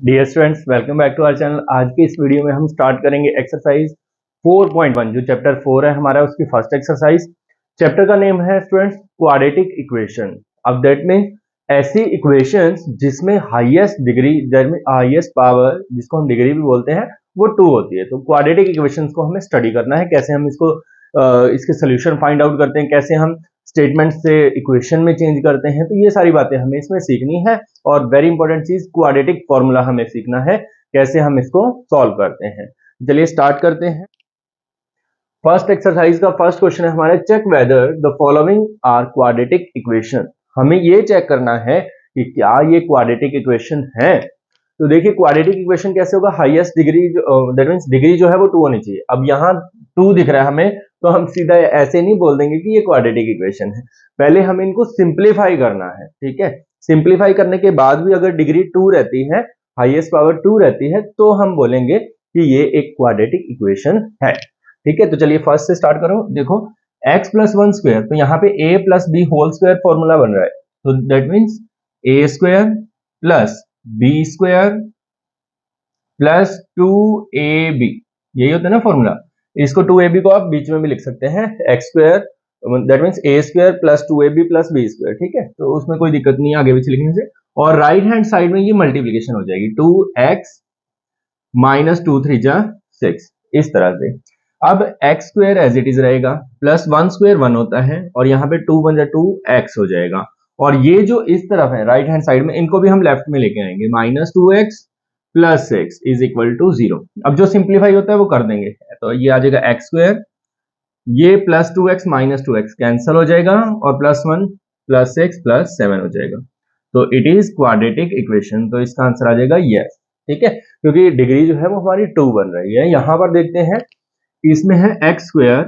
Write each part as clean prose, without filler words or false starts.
Dear students, welcome back to our channel. आज की इस वीडियो में हम स्टार्ट करेंगे एक्सरसाइज 4.1 जो चैप्टर 4 है हमारा, उसकी फर्स्ट एक्सरसाइज। चैप्टर का नेम है स्टूडेंट्स क्वाड्रेटिक इक्वेशन। अब दैट मीन ऐसी इक्वेशंस जिसमें हाईएस्ट डिग्री, हाईएस्ट पावर, जिसको हम डिग्री भी बोलते हैं, वो 2 होती है। तो क्वाड्रेटिक इक्वेशंस को हमें स्टडी करना है, कैसे हम इसको इसके सोल्यूशन फाइंड आउट करते हैं, कैसे हम स्टेटमेंट से इक्वेशन में चेंज करते हैं। तो ये सारी बातें हमें इसमें सीखनी है। और वेरी इंपॉर्टेंट चीज, क्वाड्रेटिक फॉर्मूला हमें सीखना है, कैसे हम इसको सॉल्व करते हैं। चलिए स्टार्ट करते हैं। फर्स्ट एक्सरसाइज का फर्स्ट क्वेश्चन है हमारे, check whether the following are quadratic equation. हमें ये चेक करना है कि क्या ये क्वाड्रेटिक इक्वेशन है। तो देखिए क्वाड्रेटिक इक्वेशन कैसे होगा, highest degree that means degree जो है वो 2 होनी चाहिए। अब यहाँ 2 दिख रहा है हमें, तो हम सीधा ऐसे नहीं बोल देंगे कि ये क्वाड्रेटिक इक्वेशन है। पहले हमें इनको सिंप्लीफाई करना है, ठीक है। सिंप्लीफाई करने के बाद भी अगर डिग्री 2 रहती है, हाईएस्ट पावर 2 रहती है, तो हम बोलेंगे कि ये एक क्वाड्रेटिक इक्वेशन है, ठीक है। तो चलिए फर्स्ट से स्टार्ट करो। देखो x प्लस 1 स्क्वायर, तो यहाँ पे a plus b whole square formula बन रहा है। तो that means a square plus b square plus 2ab, यही होता है ना फॉर्मूला। इसको 2ab को आप बीच में भी लिख सकते हैं, x square that means a square plus 2ab plus b square, ठीक है। तो उसमें कोई दिक्कत नहीं है आगे पीछे लिखने से। और राइट हैंड साइड में ये मल्टीप्लीकेशन हो जाएगी, 2x माइनस 2 3 जा 6, इस तरह से। अब x square as it is रहेगा, प्लस 1 स्क्वायर 1 होता है, और यहाँ पे 2 बन जा 2x हो जाएगा। और ये जो इस तरफ है राइट हैंड साइड में, इनको भी हम लेफ्ट में लेके आएंगे, minus 2x plus 6 is equal to 0। अब जो सिंप्लीफाई होता है वो कर देंगे, तो ये आ जाएगा x स्क्वायर, ये plus 2x minus 2x cancel हो जाएगा, और प्लस 1 प्लस 6 प्लस 7 हो जाएगा। तो इट इज क्वाड्रेटिक इक्वेशन। तो इसका आंसर आ जाएगा यस, ठीक है, क्योंकि डिग्री जो है वो हमारी 2 बन रही है। यहां पर देखते हैं, इसमें है x square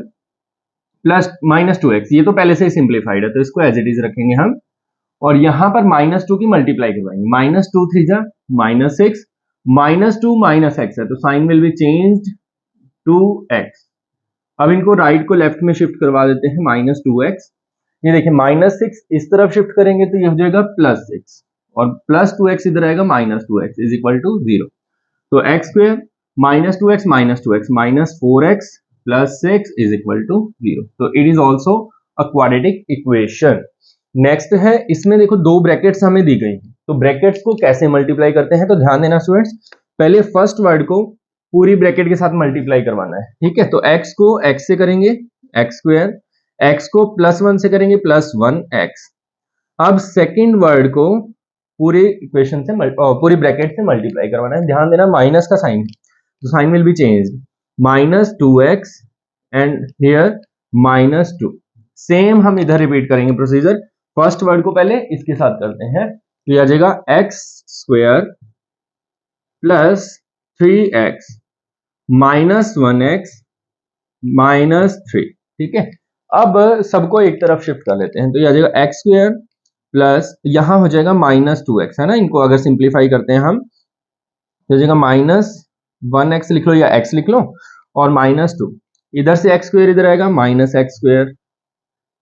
plus minus 2x, ये तो पहले से ही सिंप्लीफाइड है, तो इसको एज इट इज रखेंगे हम। और यहां पर माइनस 2 की मल्टीप्लाई करवाएंगे, माइनस 2 3 जा माइनस 6, माइनस 2 माइनस x है, तो sign will be changed to x। अब इनको राइट को लेफ्ट में शिफ्ट करवा देते हैं, माइनस 2x। ये देखिए माइनस 6 इस तरफ शिफ्ट करेंगे तो ये हो जाएगा प्लस 6, और प्लस 2x इधर आएगा, minus 2x is equal to 0। तो x square minus 2x minus 4x plus 6 is equal to 0। तो it is also a quadratic equation. Next है, इसमें देखो 2 ब्रैकेट्स हमें दी गई हैं, तो ब्रैकेट्स को कैसे मल्टीप्लाई करते हैं। तो ध्यान देना स्टूडेंट्स, पहले फर्स्ट वर्ड को पूरी ब्रैकेट के साथ मल्टीप्लाई करवाना है, ठीक है। तो x को x से करेंगे x स्क्वायर, x को प्लस 1 से करेंगे प्लस 1x। अब सेकेंड वर्ड को पूरी इक्वेशन से पूरी ब्रैकेट से मल्टीप्लाई करवाना है। ध्यान देना माइनस का साइन, तो sign will be changed, minus 2x and here minus 2। Same हम इधर रिपीट करेंगे प्रोसीजर। फर्स्ट वर्ड को पहले इसके साथ करते हैं, तो आ जाएगा x square plus 3x minus 1x minus 3, ठीक है। अब सबको एक तरफ शिफ्ट कर लेते हैं, तो ये आ जाएगा x स्क्वायर प्लस, यहां हो जाएगा माइनस 2x, है ना। इनको अगर सिंप्लीफाई करते हैं हम, तो हो जाएगा माइनस 1x लिख लो या x लिख लो, और माइनस 2, इधर से x स्क्वायर इधर आएगा, माइनस x स्क्वायर।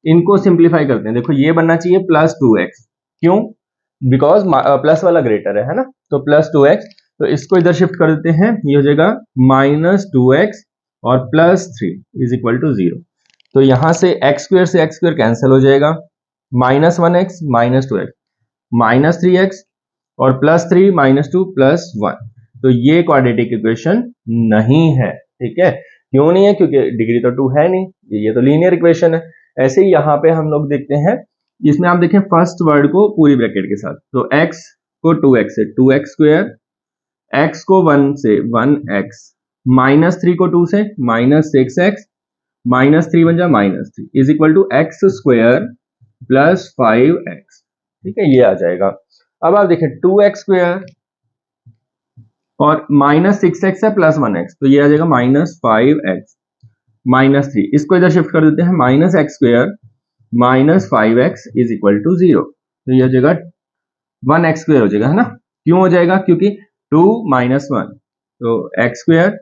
इनको सिंप्लीफाई करते हैं, देखो ये बनना चाहिए प्लस 2x, क्यों, बिकॉज प्लस वाला ग्रेटर है ना, तो प्लस 2x। तो इसको इधर शिफ्ट कर देते हैं, ये हो जाएगा माइनस 2x और प्लस 3 इज इक्वल टू 0। तो यहां से x स्क्वायर कैंसिल हो जाएगा, minus 1x minus 2x minus 3x और प्लस 3 माइनस 2 प्लस 1। तो ये क्वाड्रेटिक इक्वेशन नहीं है, ठीक है। क्यों नहीं है, क्योंकि डिग्री तो 2 है नहीं, ये तो लीनियर इक्वेशन है। ऐसे ही यहाँ पे हम लोग देखते हैं, इसमें आप देखें फर्स्ट वर्ड को पूरी ब्रैकेट के साथ, तो x को 2x से 2x स्क्वायर, x को 1 से 1x, माइनस 3 को 2 से माइनस 6x, माइनस 3 बन जा minus 3 is equal to x square plus 5x, ठीक है, ये आ जाएगा। अब आप देखें 2x स्क्वायर और माइनस 6x है प्लस 1x, तो ये आ जाएगा माइनस 5x माइनस 3। इसको इधर शिफ्ट कर देते हैं, minus x square minus 5x is equal to 0। तो ये हो जाएगा 1x स्क्वायर हो जाएगा, है ना। क्यों हो जाएगा, क्योंकि 2 माइनस 1, तो x square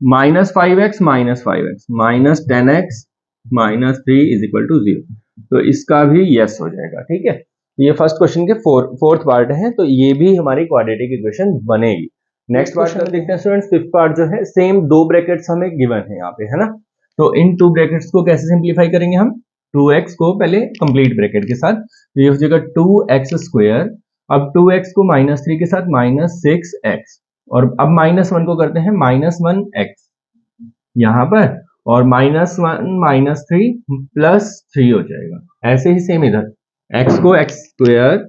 minus 5x minus 10x minus 3 is equal to 0। तो इसका भी यस हो जाएगा, ठीक है। तो ये फर्स्ट क्वेश्चन के फोर्थ पार्ट है, तो ये भी हमारी क्वाड्रेटिक इक्वेशन बनेगी। नेक्स्ट क्वेश्चन में देखते हैं स्टूडेंट्स, फिफ्थ पार्ट जो है सेम दो ब्रैकेट्स हमें गिवन है यहाँ पे, है ना। तो इन टू ब्रैकेट्स को कैसे सिंप्लीफाई करेंगे हम, 2x को पहले कंप्लीट ब्रैकेट के साथ, तो ये हो जाएगा 2x²। अब 2x को -3 के साथ -6x, और अब -1 को करते हैं -1x यहाँ पर, और -1 -3 +3 हो जाएगा। ऐसे ही सेम इधर x को x²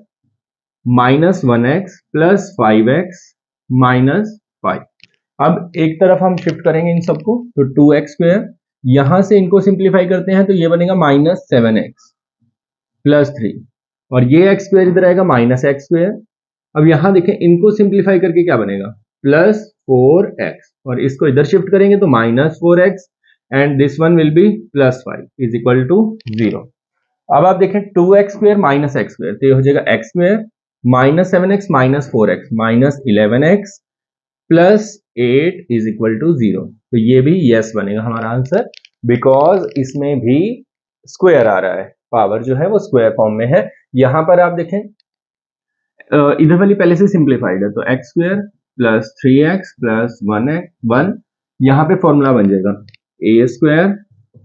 -1x + 5x -5। अब एक तरफ हम शिफ्ट करेंगे इन सबको, तो 2x², यहां से इनको सिंप्लीफाई करते हैं तो ये बनेगा -7x + 3, और ये x² इधर आएगा -x²। अब यहां देखें, इनको सिंप्लीफाई करके क्या बनेगा, +4x, और इसको इधर शिफ्ट करेंगे तो -4x, and this one will be +5 = 0। अब आप देखें 2x² -x², तो ये हो जाएगा x² -7x -4x -11x +8 = 0। तो ये भी यस बनेगा हमारा आंसर, बिकॉज इसमें भी स्क्वायर आ रहा है, पावर जो है वो स्क्वायर फॉर्म में है। यहां पर आप देखें इधर वाली पहले से सिंप्लीफाइड है, तो x² + 3x + 1 यहाँ पे फॉर्मूला बन जाएगा a²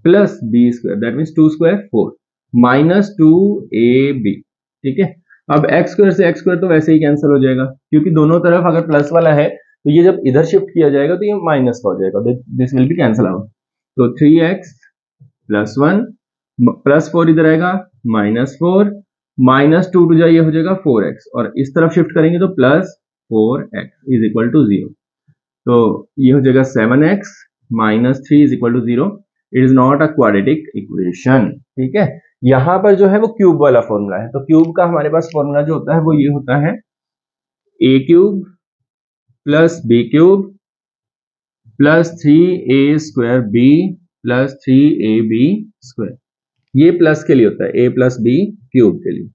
+ b², that means 2² 4 -2ab, ठीक है। अब x² से x² तो वैसे ही कैंसिल हो जाएगा, क्योंकि दोनों तरफ अगर प्लस वाला है तो ये जब इधर शिफ्ट किया जाएगा तो ये माइनस का हो जाएगा, this will be cancel out. तो 3x + 1 +4 इधर आएगा -4 -2 टू जाइए हो जाएगा 4x, और इस तरफ शिफ्ट करेंगे तो +4x = 0। तो ये हो जाएगा 7x -3 = 0। It is not a quadratic equation, ठीक है। यहां पर जो है वो क्यूब वाला फॉर्मूला है, तो क्यूब का हमारे पास फॉर्मूला जो होता है वो ये होता है a³ + b³ + 3a²b + 3ab²। ये प्लस के लिए होता है, a + b³ के लिए,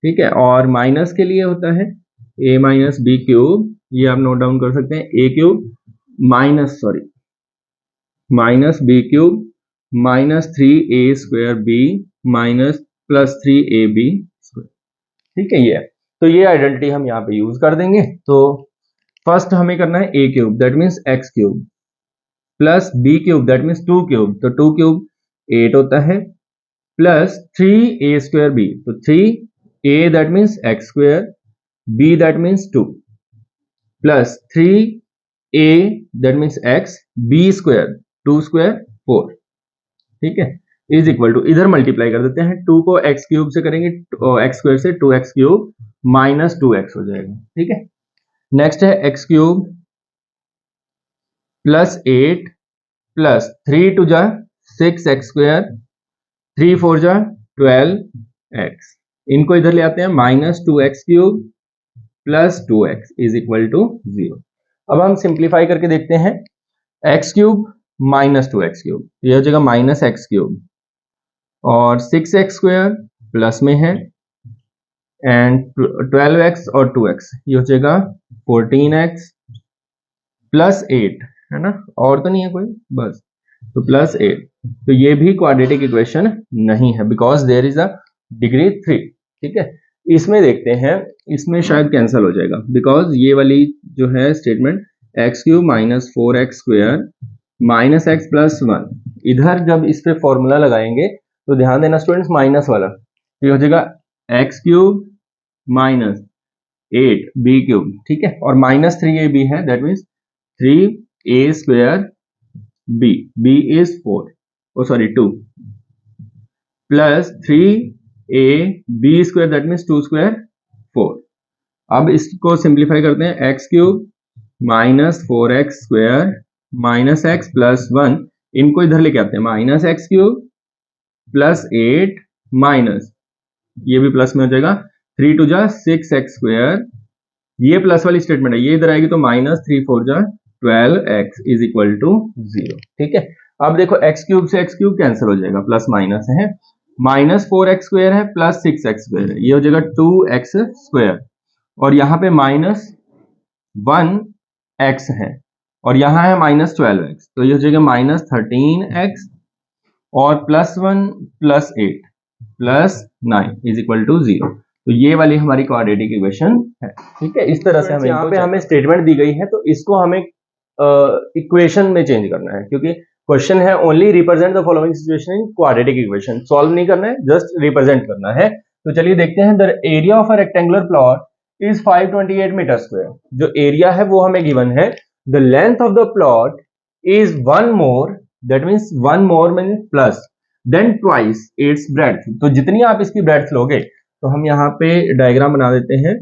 ठीक है। और माइनस के लिए होता है a - b³, ये आप नोट डाउन कर सकते हैं, a³ -b³ -3a²b +3ab², ठीक है। ये तो ये आइडेंटिटी हम यहाँ पे यूज कर देंगे। तो फर्स्ट हमें करना है a³ that means x³ + b³ that means 2³ तो 2³ 8 होता है, प्लस 3a²b, तो 3a that means x², b that means 2 plus 3a that means x, b² 2² 4, ठीक है, = इधर मल्टीप्लाई कर देते हैं, 2 को x³ से करेंगे, x² से 2x³ -2x हो जाएगा, ठीक है। नेक्स्ट है x³ + 8 + 3 टू जा 6x², 3 4 जा 12x, इनको इधर ले आते हैं -2x³ + 2x = 0। अब हम सिंप्लीफाई करके देखते हैं, x³ -2x³, ये हो जाएगा -x³, और 6x² प्लस में है, एंड 12x और 2x, ये हो जाएगा 14x + 8, है ना, और तो नहीं है कोई, बस, तो +8। तो ये भी क्वाड्रेटिक इक्वेशन नहीं है, because there is a degree 3, ठीक है। इसमें देखते हैं, इसमें शायद कैंसिल हो जाएगा, बिकॉज ये वाली जो है स्टेटमेंट x³ -4x² -x + 1, इधर जब इस पे फॉर्मूला लगाएंगे तो ध्यान देना स्टूडेंट्स, माइनस वाला, ये हो जाएगा x³ -8b³, ठीक है, और -3ab है, that means 3a² b is 4, oh sorry 2, plus 3ab² that means 2² 4। अब इसको सिंप्लीफाई करते हैं, x³ -4x² -x + 1, इनको इधर लेके आते हैं, -x³ + 8 माइनस, ये भी प्लस में हो जाएगा, 3 टू जा 6x², ये प्लस वाली स्टेटमेंट है, ये इधर आएगी तो -3 4 जा 12x = 0, ठीक है। अब देखो x³ से x³ कैंसिल हो जाएगा, प्लस माइनस है, -4x² है प्लस 6x² है, ये हो जाएगा 2x², और यहाँ पे -1x है, और यहाँ है -12x, तो ये हो जाएगा -13x, और +1 + 8 + 9 = 0। तो ये वाली हमारी क्वाड्रेटिक इक्वेशन है। ठीक है, इस तरह से हमें यहाँ पे हमें स्टेटमेंट दी गई है तो इसको हमें इक्वेशन में चेंज करना है, क्योंकि क्वेश्चन है only represent the following situation in quadratic equation. Solve नहीं करना है, जस्ट रिप्रेजेंट करना है। तो चलिए देखते हैं। The area of a rectangular plot is 528 metre square. जो एरिया है वो हमें गिवन है। The length of the plot is one more, that means one more mean plus then twice its breadth. तो जितनी आप इसकी ब्रेड्थ लोगे, तो हम यहाँ पे डायग्राम बना देते हैं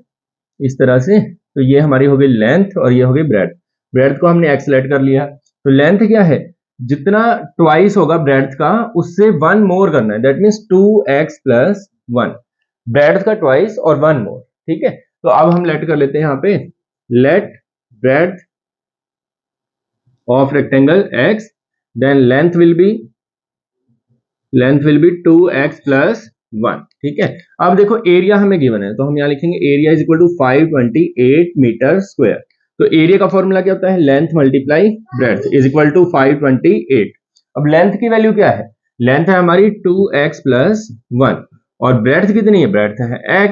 इस तरह से। तो ये हमारी हो गई लेंथ और ये हो गई ब्रेड्थ। ब्रेड्थ को हमने एक्स लेट कर लिया। तो लेंथ क्या है, जितना ट्वाइस होगा ब्रेड्थ का उससे वन मोर करना है, that means 2x plus 1। Breadth का ट्वाइस और वन मोर। ठीक है, तो अब हम लेट कर लेते हैं यहाँ पे, let breadth of rectangle x, then length will be 2x plus 1। ठीक है, अब देखो एरिया हमें गिवन है, तो हम यहाँ लिखेंगे area is equal to 528 metre square. तो एरिया का फॉर्मूला क्या होता है, length multiply breadth is equal to 528। अब लेंथ की वैल्यू क्या है, लेंथ है हमारी 2x प्लस 1 और ब्रेड्थ कितनी है, ब्रेड्थ है x,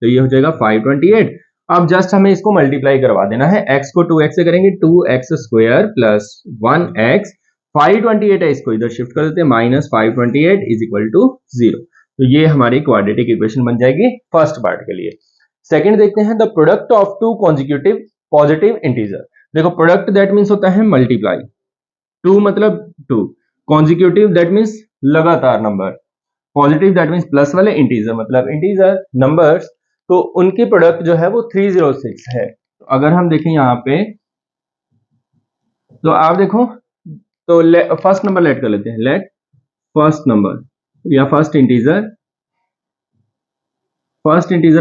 तो ये हो जाएगा 528। अब जस्ट हमें इसको मल्टीप्लाई करवा देना है, x को 2x से करेंगे 2x स्क्वायर प्लस 1x, 528 है इसको इधर शिफ्ट कर देते हैं, माइनस 528 इज इक्वल टू 0। तो ये हमारी क्वाड्रेटिक इक्वेशन बन जाएगी फर्स्ट पार्ट के लिए। सेकंड देखते हैं, the product of two consecutive positive integer. देखो प्रोडक्ट दैट मीन्स होता है मल्टीप्लाई, टू मतलब टू, कॉन्जिक्यूटिव दैट मीन्स लगातार number, positive that means plus वाले, इंटीजर मतलब इंटीजर नंबर्स, तो उनकी प्रोडक्ट जो है वो 306 है। तो अगर हम देखें यहाँ पे, तो आप देखो, तो फर्स्ट नंबर लेट कर लेते हैं, लेट फर्स्ट नंबर या फर्स्ट इंटीजर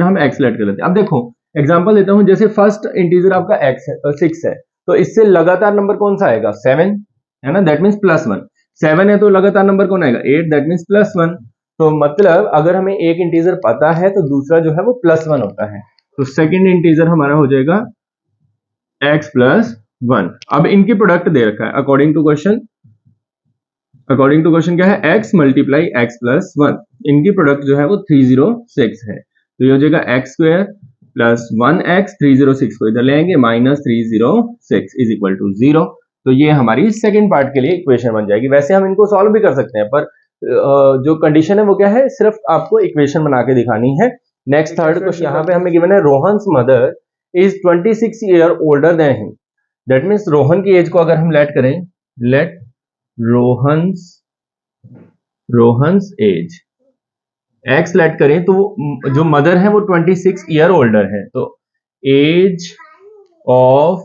हम x लेट कर लेते हैं। अब देखो एग्जांपल देता हूं, जैसे फर्स्ट इंटीजर आपका x है, 6 है, तो इससे लगातार नंबर कौन सा आएगा, 7 है ना, दैट मीन्स प्लस 1। 7 है तो लगातार नंबर कौन आएगा, 8, दैट मीन्स प्लस 1। तो मतलब अगर हमें एक इंटीजर पता है तो दूसरा जो है वो प्लस 1 होता है। तो सेकेंड इंटीजर हमारा हो जाएगा x प्लस 1। अब इनकी प्रोडक्ट दे रखा है अकॉर्डिंग टू क्वेश्चन क्या है, x मल्टीप्लाई x प्लस 1। इनकी प्रोडक्ट जो है वो 306 है। तो ये हो जाएगा x स्क्वायर प्लस 1x, 306 को इधर ले आएंगे, माइनस 306 इज इक्वल टू 0। तो ये हमारी सेकंड पार्ट के लिए इक्वेशन बन जाएगी। वैसे हम इनको सॉल्व भी कर सकते हैं, पर जो कंडीशन है वो क्या है, सिर्फ आपको इक्वेशन बना के दिखानी है। नेक्स्ट थर्ड क्वेश्चन यहाँ पे हमें गिवन है, Rohan's mother is 26 year older than him. That means Rohan की एज को अगर हम लेट करें, let Rohan's age x let करें, तो जो मदर है वो 26 ईयर ओल्डर है। तो एज ऑफ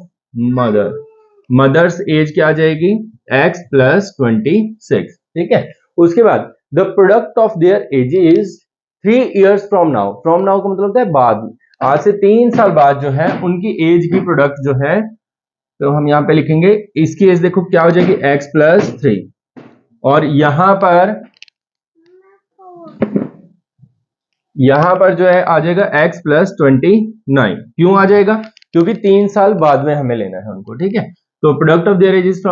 मदर्स एज क्या आ जाएगी, x प्लस 26। ठीक है, उसके बाद the product of their age is 3 years from now. From now का मतलब होता है बाद, आज से 3 साल बाद जो है उनकी एज की प्रोडक्ट जो है, तो हम यहाँ पे लिखेंगे इसकी एज देखो क्या हो जाएगी, x प्लस 3। और यहां पर जो है आ जाएगा x प्लस 29। क्यों आ जाएगा, क्योंकि 3 साल बाद में हमें लेना है उनको। ठीक है, तो product of their age is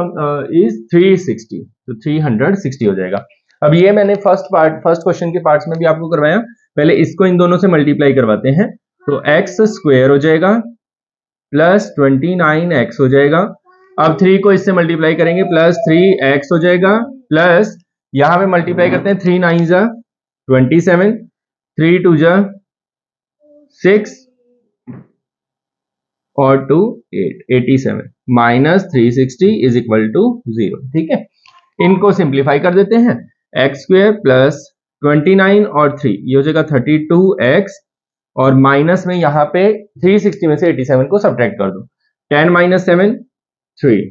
360, तो 360 हो जाएगा। अब ये मैंने फर्स्ट क्वेश्चन के पार्ट्स में भी आपको करवाया, पहले इसको इन दोनों से मल्टीप्लाई करवाते हैं। तो x स्क्वायर हो जाएगा प्लस 29x हो जाएगा। अब 3 को इससे मल्टीप्लाई करेंगे, प्लस 3x हो जाएगा, प्लस यहां पे मल्टीप्लाई करते हैं, 3 9 जा 27, 3 2 जा 6 और 2 8, 87 माइनस 360 इज इक्वल टू 0। ठीक है, इनको सिंप्लीफाई कर देते हैं, x स्क्वायर प्लस 29 और 3 ये हो जाएगा 32x, और माइनस में यहाँ पे 360 में से 87 को सब्ट्रैक्ट कर दो, 10 माइनस 7 3,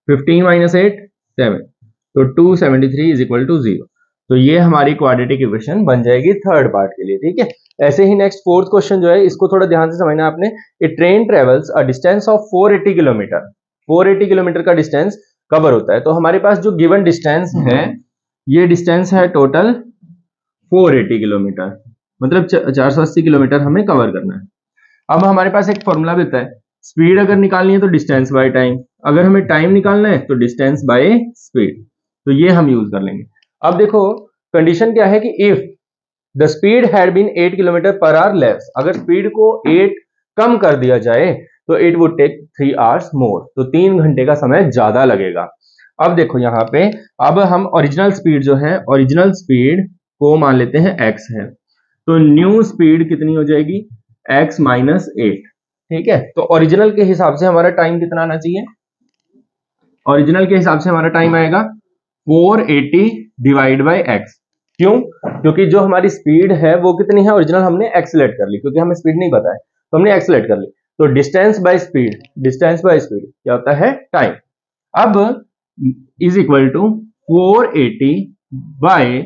15 माइनस 8 7, तो 273 इज इक्वल टू 0। तो ये हमारी क्वाड्रेटिक इक्वेशन बन जाएगी थर्ड पार्ट के लिए। ठीक है, ऐसे ही नेक्स्ट फोर्थ क्वेश्चन जो है, इसको थोड़ा ध्यान से समझना आपने। A train travels a distance of 480 kilometre. 480 kilometre का डिस्टेंस कवर होता है। तो हमारे पास जो गिवन डिस्टेंस है, ये डिस्टेंस है टोटल 480 किलोमीटर, मतलब 480 किलोमीटर हमें कवर करना है। अब हमारे पास एक फॉर्मूला भी होता है, स्पीड अगर निकालनी है तो डिस्टेंस बाय टाइम, अगर हमें टाइम निकालना है तो डिस्टेंस बाय स्पीड, तो ये हम यूज कर लेंगे। अब देखो कंडीशन क्या है कि if the speed had been 8 kilometre per hour less, अगर स्पीड को 8 कम कर दिया जाए तो it would take 3 hours more, तो 3 घंटे का समय ज्यादा लगेगा। अब देखो यहाँ पे, अब हम ओरिजिनल स्पीड जो है, ओरिजिनल स्पीड को मान लेते हैं x है, तो न्यू स्पीड कितनी हो जाएगी x माइनस 8, ठीक है। तो ओरिजिनल के हिसाब से हमारा टाइम कितना आना चाहिए, ओरिजिनल के हिसाब से हमारा टाइम आएगा 480 डिवाइड बाई x। क्यों? क्योंकि जो हमारी स्पीड है वो कितनी है, ओरिजिनल हमने एक्सेलेरेट कर ली, क्योंकि हमें स्पीड नहीं पता है तो हमने एक्सेलेरेट कर ली, तो distance by speed, distance by speed क्या होता है, टाइम। अब is equal to 480 by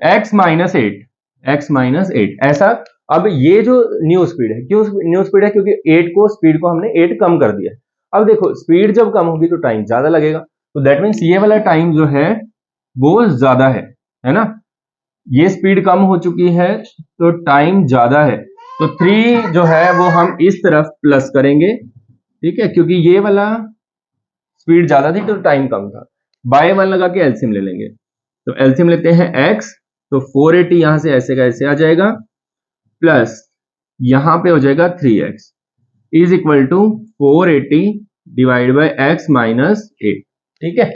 x minus 8, x minus 8 ऐसा। अब ये जो न्यू स्पीड है, क्यों न्यू स्पीड है, क्योंकि 8 को, स्पीड को हमने 8 कम कर दिया। अब देखो स्पीड जब कम होगी तो टाइम ज्यादा लगेगा, तो दैट मीन्स ये वाला टाइम जो है वो ज्यादा है ना। ये स्पीड कम हो चुकी है तो टाइम ज्यादा है, तो 3 जो है वो हम इस तरफ प्लस करेंगे, ठीक है, क्योंकि ये वाला स्पीड ज्यादा थी तो टाइम कम था। बाय 1 लगा के एलसीएम ले लेंगे, तो एलसीएम लेते हैं x, तो 480 यहां से ऐसे का ऐसे आ जाएगा, प्लस यहां पे हो जाएगा 3x is equal to 480 divide by x minus 8, ठीक है।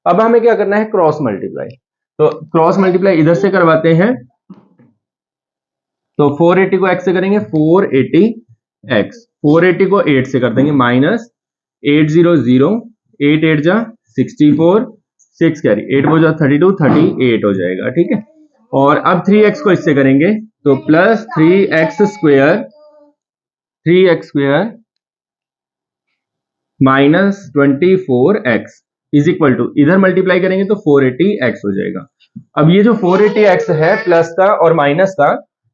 अब हमें क्या करना है, क्रॉस मल्टीप्लाई, तो क्रॉस मल्टीप्लाई इधर से करवाते हैं, तो 480 को x से करेंगे 480x, 480 को 8 से कर देंगे माइनस 800, 8 8 जा 64, 6 कैरी 8 वो जा 32, 38 हो जाएगा, ठीक है। और अब 3x को इससे करेंगे तो plus 3x square, 3x square minus 24x is equal to, इधर मल्टीप्लाई करेंगे तो 480x हो जाएगा। अब ये जो 480x है प्लस का और माइनस का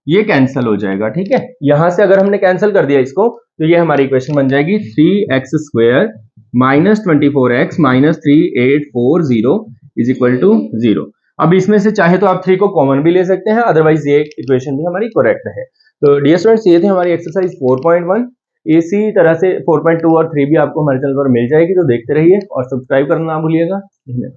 ये कैंसिल हो जाएगा, ठीक है। यहां से अगर हमने कैंसिल कर दिया इसको तो ये हमारी इक्वेशन बन जाएगी 3x square minus 24x minus 3840 is equal to 0। अब इसमें से चाहे तो आप 3 को कॉमन भी ले सकते हैं, अदरवाइज ये इक्वेशन भी हमारी करेक्ट है। तो डियर स्टूडेंट्स, ये थे हमारी एक्सरसाइज 4.1। इसी तरह से 4.2 और 3 भी आपको हमारे चैनल पर मिल जाएगी, तो देखते रहिए और सब्सक्राइब करना ना भूलिएगा। धन्यवाद।